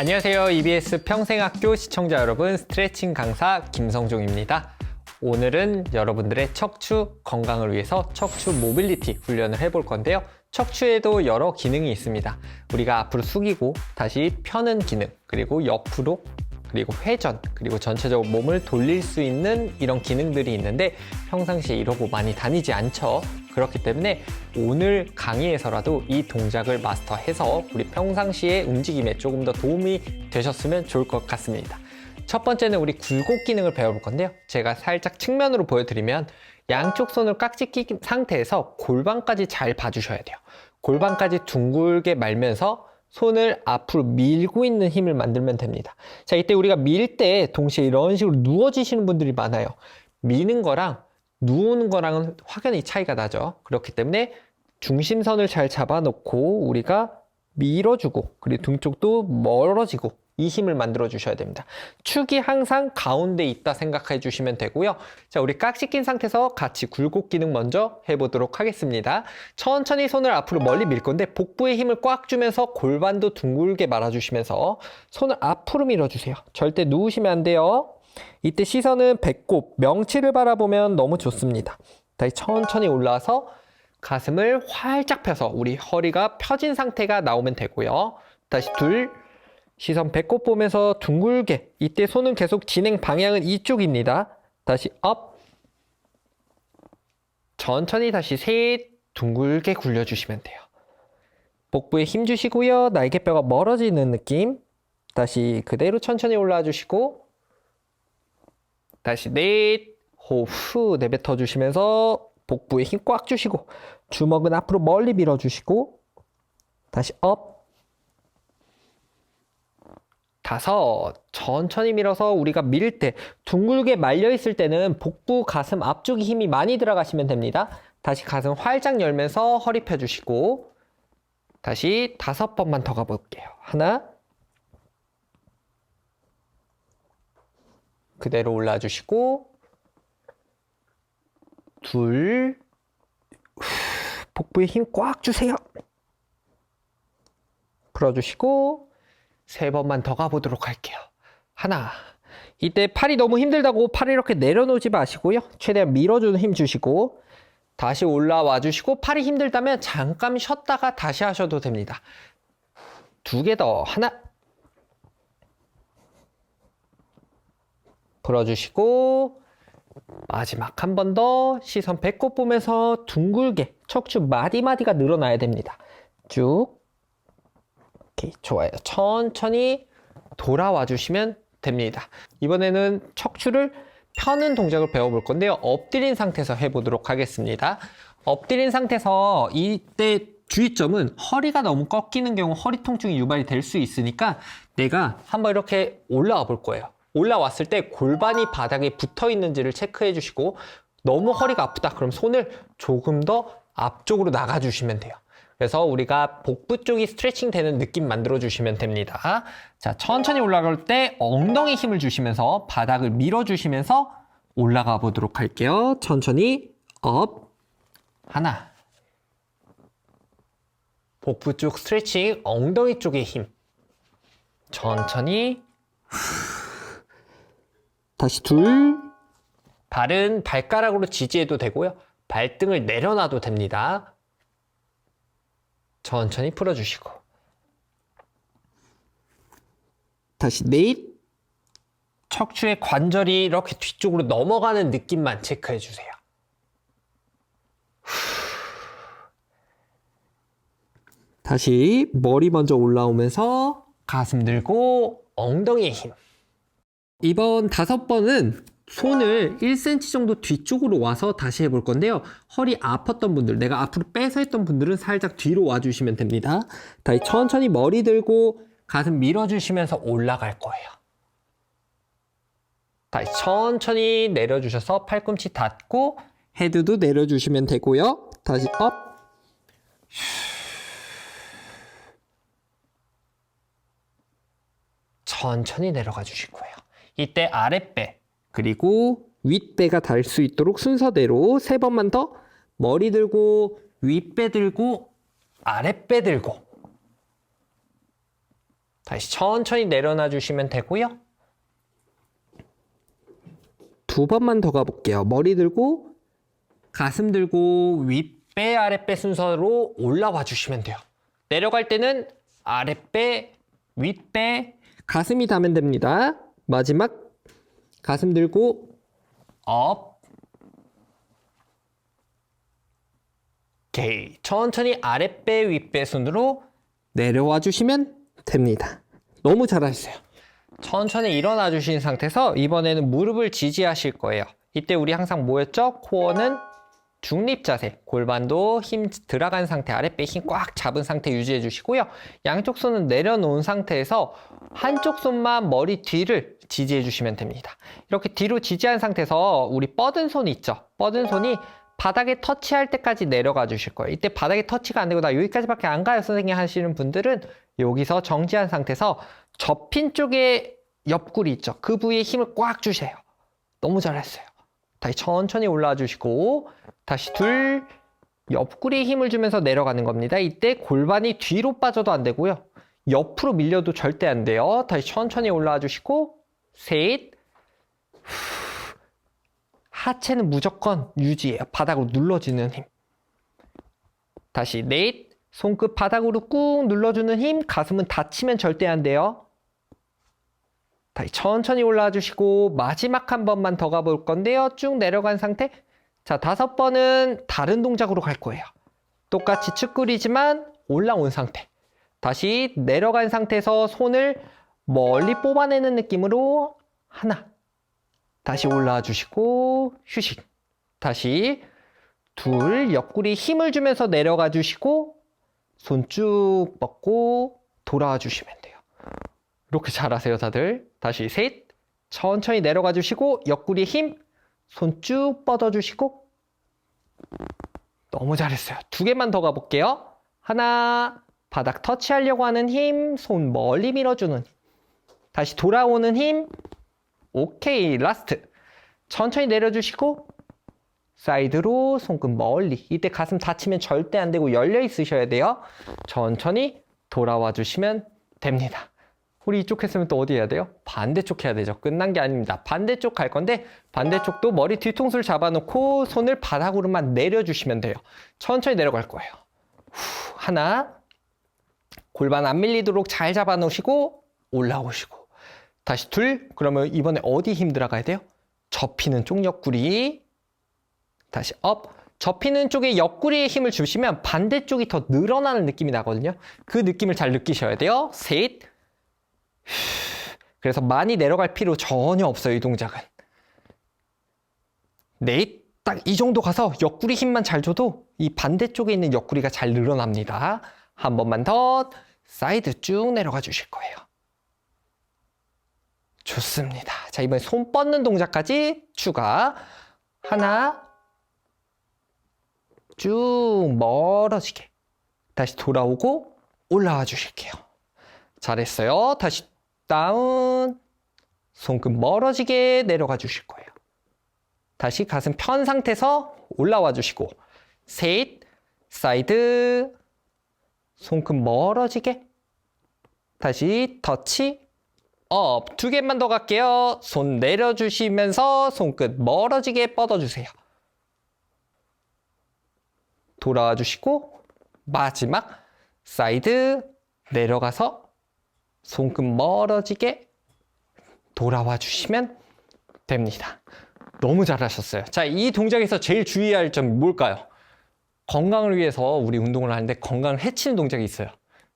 안녕하세요. EBS 평생학교 시청자 여러분, 스트레칭 강사 김성종입니다. 오늘은 여러분들의 척추 건강을 위해서 척추 모빌리티 훈련을 해볼 건데요. 척추에도 여러 기능이 있습니다. 우리가 앞으로 숙이고 다시 펴는 기능, 그리고 옆으로, 그리고 회전, 그리고 전체적으로 몸을 돌릴 수 있는 이런 기능들이 있는데 평상시에 이러고 많이 다니지 않죠. 그렇기 때문에 오늘 강의에서라도 이 동작을 마스터해서 우리 평상시의 움직임에 조금 더 도움이 되셨으면 좋을 것 같습니다. 첫 번째는 우리 굴곡 기능을 배워볼 건데요. 제가 살짝 측면으로 보여드리면 양쪽 손을 깍지 낀 상태에서 골반까지 잘 봐주셔야 돼요. 골반까지 둥글게 말면서 손을 앞으로 밀고 있는 힘을 만들면 됩니다. 자, 이때 우리가 밀 때 동시에 이런 식으로 누워지시는 분들이 많아요. 미는 거랑 누우는 거랑은 확연히 차이가 나죠. 그렇기 때문에 중심선을 잘 잡아놓고 우리가 밀어주고, 그리고 등 쪽도 멀어지고, 이 힘을 만들어 주셔야 됩니다. 축이 항상 가운데 있다 생각해 주시면 되고요. 자, 우리 깍지 낀 상태에서 같이 굴곡 기능 먼저 해보도록 하겠습니다. 천천히 손을 앞으로 멀리 밀 건데 복부에 힘을 꽉 주면서 골반도 둥글게 말아주시면서 손을 앞으로 밀어주세요. 절대 누우시면 안 돼요. 이때 시선은 배꼽, 명치를 바라보면 너무 좋습니다. 다시 천천히 올라와서 가슴을 활짝 펴서 우리 허리가 펴진 상태가 나오면 되고요. 다시 둘, 시선 배꼽 보면서 둥글게. 이때 손은 계속 진행 방향은 이쪽입니다. 다시 업. 천천히 다시 셋, 둥글게 굴려주시면 돼요. 복부에 힘 주시고요. 날개뼈가 멀어지는 느낌. 다시 그대로 천천히 올라와 주시고, 다시 넷, 호흡 후 내뱉어 주시면서 복부에 힘 꽉 주시고, 주먹은 앞으로 멀리 밀어 주시고, 다시 업. 다섯, 천천히 밀어서 우리가 밀 때 둥글게 말려 있을 때는 복부 가슴 앞쪽에 힘이 많이 들어가시면 됩니다. 다시 가슴 활짝 열면서 허리 펴주시고, 다시 5번만 더 가볼게요. 하나, 그대로 올라주시고, 둘, 복부에 힘 꽉 주세요. 풀어주시고, 3번만 더 가보도록 할게요. 하나, 이때 팔이 너무 힘들다고 팔을 이렇게 내려놓지 마시고요. 최대한 밀어주는 힘 주시고, 다시 올라와 주시고, 팔이 힘들다면 잠깐 쉬었다가 다시 하셔도 됩니다. 2개 더. 하나, 풀어주시고, 마지막 한 번 더. 시선 배꼽 보면서 둥글게 척추 마디마디가 늘어나야 됩니다. 쭉. 오케이, 좋아요. 천천히 돌아와 주시면 됩니다. 이번에는 척추를 펴는 동작을 배워볼 건데요. 엎드린 상태에서 해보도록 하겠습니다. 엎드린 상태에서 이때 주의점은 허리가 너무 꺾이는 경우 허리 통증이 유발이 될 수 있으니까 내가 한번 이렇게 올라와 볼 거예요. 올라왔을 때 골반이 바닥에 붙어 있는지를 체크해 주시고, 너무 허리가 아프다 그럼 손을 조금 더 앞쪽으로 나가 주시면 돼요. 그래서 우리가 복부 쪽이 스트레칭 되는 느낌 만들어 주시면 됩니다. 자, 천천히 올라갈 때 엉덩이 힘을 주시면서 바닥을 밀어 주시면서 올라가 보도록 할게요. 천천히 업. 하나, 복부 쪽 스트레칭, 엉덩이 쪽의 힘. 천천히. 다시 둘. 발은 발가락으로 지지해도 되고요. 발등을 내려놔도 됩니다. 천천히 풀어주시고. 다시 넷. 척추의 관절이 이렇게 뒤쪽으로 넘어가는 느낌만 체크해 주세요. 다시 머리 먼저 올라오면서 가슴 들고 엉덩이에 힘. 이번 5번은 손을 1cm 정도 뒤쪽으로 와서 다시 해볼 건데요. 허리 아팠던 분들, 내가 앞으로 빼서 했던 분들은 살짝 뒤로 와주시면 됩니다. 다시 천천히 머리 들고 가슴 밀어주시면서 올라갈 거예요. 다시 천천히 내려주셔서 팔꿈치 닫고 헤드도 내려주시면 되고요. 다시 업. 천천히 내려가 주실 거예요. 이때 아랫배 그리고 윗배가 닿을 수 있도록 순서대로 3번만 더 머리 들고 윗배 들고 아랫배 들고 다시 천천히 내려놔 주시면 되고요. 2번만 더 가볼게요. 머리 들고 가슴 들고 윗배 아랫배 순서로 올라와 주시면 돼요. 내려갈 때는 아랫배 윗배 가슴이 닿으면 됩니다. 마지막 가슴 들고 업. 오케이. 천천히 아랫배 윗배 순으로 내려와 주시면 됩니다. 너무 잘하셨어요. 천천히 일어나 주신 상태에서 이번에는 무릎을 지지하실 거예요. 이때 우리 항상 뭐였죠? 코어는 중립 자세, 골반도 힘 들어간 상태, 아랫배 힘 꽉 잡은 상태 유지해 주시고요. 양쪽 손은 내려놓은 상태에서 한쪽 손만 머리 뒤를 지지해 주시면 됩니다. 이렇게 뒤로 지지한 상태에서 우리 뻗은 손 있죠? 뻗은 손이 바닥에 터치할 때까지 내려가 주실 거예요. 이때 바닥에 터치가 안 되고 나 여기까지밖에 안 가요 선생님 하시는 분들은 여기서 정지한 상태에서 접힌 쪽에 옆구리 있죠? 그 부위에 힘을 꽉 주세요. 너무 잘했어요. 다시 천천히 올라와 주시고 다시 둘, 옆구리에 힘을 주면서 내려가는 겁니다. 이때 골반이 뒤로 빠져도 안 되고요. 옆으로 밀려도 절대 안 돼요. 다시 천천히 올라와 주시고 셋, 하체는 무조건 유지해요. 바닥으로 눌러주는 힘. 다시 넷, 손끝 바닥으로 꾹 눌러주는 힘. 가슴은 닫히면 절대 안 돼요. 다시 천천히 올라와 주시고 마지막 한 번만 더 가볼 건데요. 쭉 내려간 상태. 자, 5번은 다른 동작으로 갈 거예요. 똑같이 측구리지만 올라온 상태. 다시 내려간 상태에서 손을 멀리 뽑아내는 느낌으로 하나. 다시 올라와 주시고 휴식. 다시 둘, 옆구리 힘을 주면서 내려가 주시고 손 쭉 뻗고 돌아와 주시면 돼요. 이렇게 잘하세요 다들. 다시 셋, 천천히 내려가 주시고 옆구리 힘, 손 쭉 뻗어 주시고 너무 잘했어요. 2개만 더 가볼게요. 하나, 바닥 터치하려고 하는 힘, 손 멀리 밀어주는 힘. 다시 돌아오는 힘. 오케이, 라스트. 천천히 내려주시고 사이드로 손끝 멀리. 이때 가슴 닫히면 절대 안 되고 열려 있으셔야 돼요. 천천히 돌아와 주시면 됩니다. 우리 이쪽 했으면 또 어디 해야 돼요? 반대쪽 해야 되죠. 끝난 게 아닙니다. 반대쪽 갈 건데 반대쪽도 머리 뒤통수를 잡아놓고 손을 바닥으로만 내려주시면 돼요. 천천히 내려갈 거예요. 후, 하나, 골반 안 밀리도록 잘 잡아놓으시고 올라오시고 다시 둘, 그러면 이번에 어디 힘 들어가야 돼요? 접히는 쪽 옆구리. 다시 업. 접히는 쪽에 옆구리에 힘을 주시면 반대쪽이 더 늘어나는 느낌이 나거든요. 그 느낌을 잘 느끼셔야 돼요. 셋. 그래서 많이 내려갈 필요 전혀 없어요, 이 동작은. 넷. 딱 이 정도 가서 옆구리 힘만 잘 줘도 이 반대쪽에 있는 옆구리가 잘 늘어납니다. 한 번만 더 사이드 쭉 내려가 주실 거예요. 좋습니다. 자, 이번에 손 뻗는 동작까지 추가. 하나, 쭉 멀어지게. 다시 돌아오고 올라와 주실게요. 잘했어요. 다시 다운. 손끝 멀어지게 내려가 주실 거예요. 다시 가슴 편 상태에서 올라와 주시고 셋, 사이드, 손끝 멀어지게. 다시 터치, 업. 2개만 더 갈게요. 손 내려주시면서 손끝 멀어지게 뻗어주세요. 돌아와 주시고 마지막 사이드 내려가서 손끝 멀어지게 돌아와 주시면 됩니다. 너무 잘하셨어요. 자, 이 동작에서 제일 주의할 점이 뭘까요? 건강을 위해서 우리 운동을 하는데 건강을 해치는 동작이 있어요.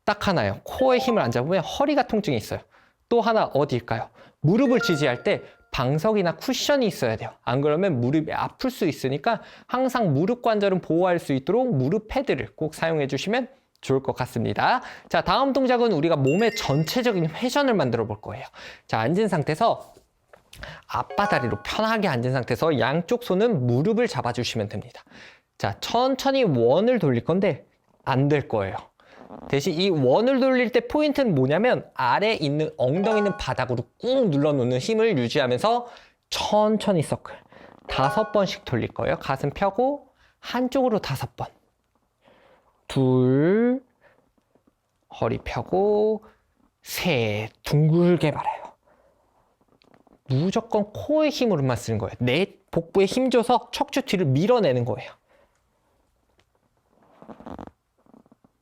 딱 하나요. 코어에 힘을 안 잡으면 허리가 통증이 있어요. 또 하나 어디일까요? 무릎을 지지할 때 방석이나 쿠션이 있어야 돼요. 안 그러면 무릎이 아플 수 있으니까 항상 무릎 관절은 보호할 수 있도록 무릎 패드를 꼭 사용해 주시면 좋을 것 같습니다. 자, 다음 동작은 우리가 몸의 전체적인 회전을 만들어 볼 거예요. 자, 앉은 상태에서 앞바다리로 편하게 앉은 상태에서 양쪽 손은 무릎을 잡아주시면 됩니다. 자, 천천히 원을 돌릴 건데 안 될 거예요. 대신 이 원을 돌릴 때 포인트는 뭐냐면 아래 있는 엉덩이 있는 바닥으로 꾹 눌러놓는 힘을 유지하면서 천천히 서클 5번씩 돌릴 거예요. 가슴 펴고 한쪽으로 5번. 둘, 허리 펴고 셋, 둥글게 말아요. 무조건 코의 힘으로만 쓰는 거예요. 넷, 복부에 힘 줘서 척추 뒤를 밀어내는 거예요.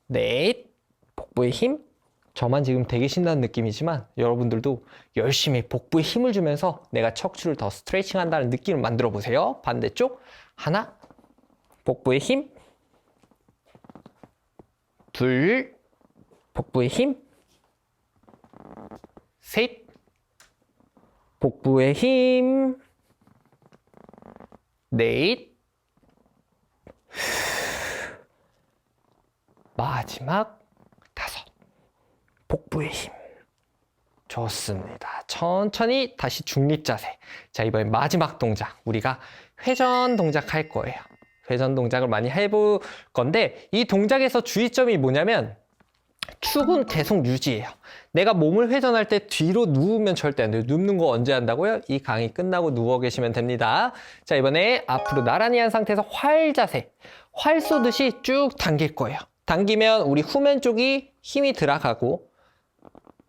넷, 복부에 힘. 저만 지금 되게 신나는 느낌이지만 여러분들도 열심히 복부에 힘을 주면서 내가 척추를 더 스트레칭 한다는 느낌을 만들어 보세요. 반대쪽. 하나, 복부에 힘. 둘, 복부에 힘. 셋, 복부에 힘. 넷, 마지막 다섯, 복부에 힘. 좋습니다. 천천히 다시 중립 자세. 자, 이번엔 마지막 동작. 우리가 회전 동작 할 거예요. 회전 동작을 많이 해볼 건데 이 동작에서 주의점이 뭐냐면 축은 계속 유지해요. 내가 몸을 회전할 때 뒤로 누우면 절대 안 돼요. 눕는 거 언제 한다고요? 이 강의 끝나고 누워 계시면 됩니다. 자, 이번에 앞으로 나란히 한 상태에서 활 자세. 활 쏘듯이 쭉 당길 거예요. 당기면 우리 후면 쪽이 힘이 들어가고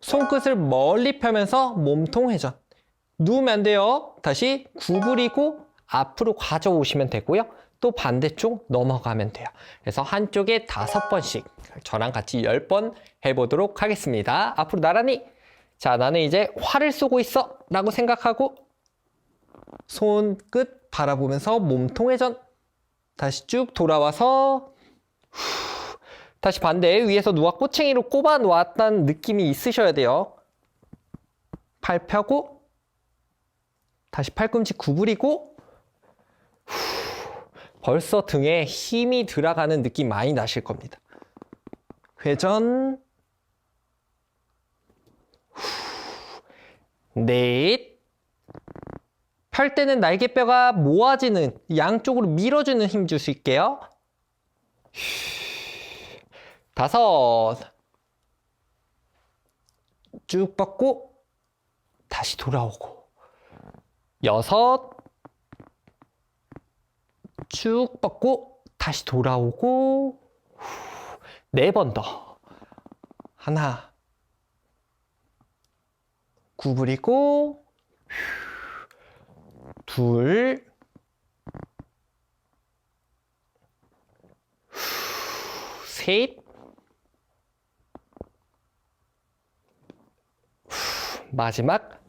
손끝을 멀리 펴면서 몸통 회전. 누우면 안 돼요. 다시 구부리고 앞으로 가져오시면 되고요. 또 반대쪽 넘어가면 돼요. 그래서 한쪽에 5번씩 저랑 같이 10번 해보도록 하겠습니다. 앞으로 나란히. 자, 나는 이제 활을 쏘고 있어 라고 생각하고 손끝 바라보면서 몸통 회전. 다시 쭉 돌아와서 다시 반대 위에서 누가 꼬챙이로 꼽아 놓았다는 느낌이 있으셔야 돼요. 팔 펴고 다시 팔꿈치 구부리고 벌써 등에 힘이 들어가는 느낌 많이 나실 겁니다. 회전. 넷. 펼 때는 날개뼈가 모아지는 양쪽으로 밀어주는 힘 줄 수 있게요. 다섯. 쭉 뻗고 다시 돌아오고. 여섯. 쭉 뻗고 다시 돌아오고. 4번 더. 하나. 구부리고. 둘. 셋. 마지막.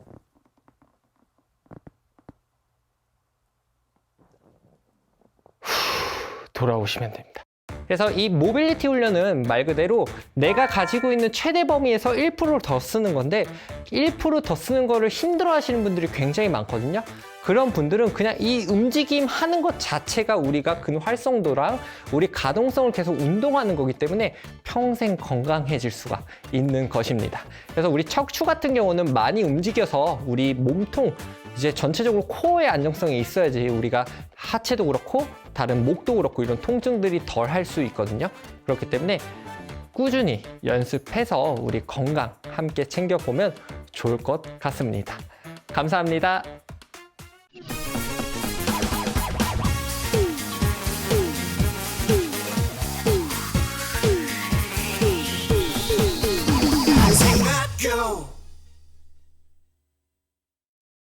돌아오시면 됩니다. 그래서 이 모빌리티 훈련은 말 그대로 내가 가지고 있는 최대 범위에서 1%를 더 쓰는 건데 1% 더 쓰는 거를 힘들어 하시는 분들이 굉장히 많거든요. 그런 분들은 그냥 이 움직임 하는 것 자체가 우리가 근 활성도랑 우리 가동성을 계속 운동하는 거기 때문에 평생 건강해질 수가 있는 것입니다. 그래서 우리 척추 같은 경우는 많이 움직여서 우리 몸통 이제 전체적으로 코어의 안정성이 있어야지 우리가 하체도 그렇고 다른 목도 그렇고 이런 통증들이 덜 할 수 있거든요. 그렇기 때문에 꾸준히 연습해서 우리 건강 함께 챙겨보면 좋을 것 같습니다. 감사합니다.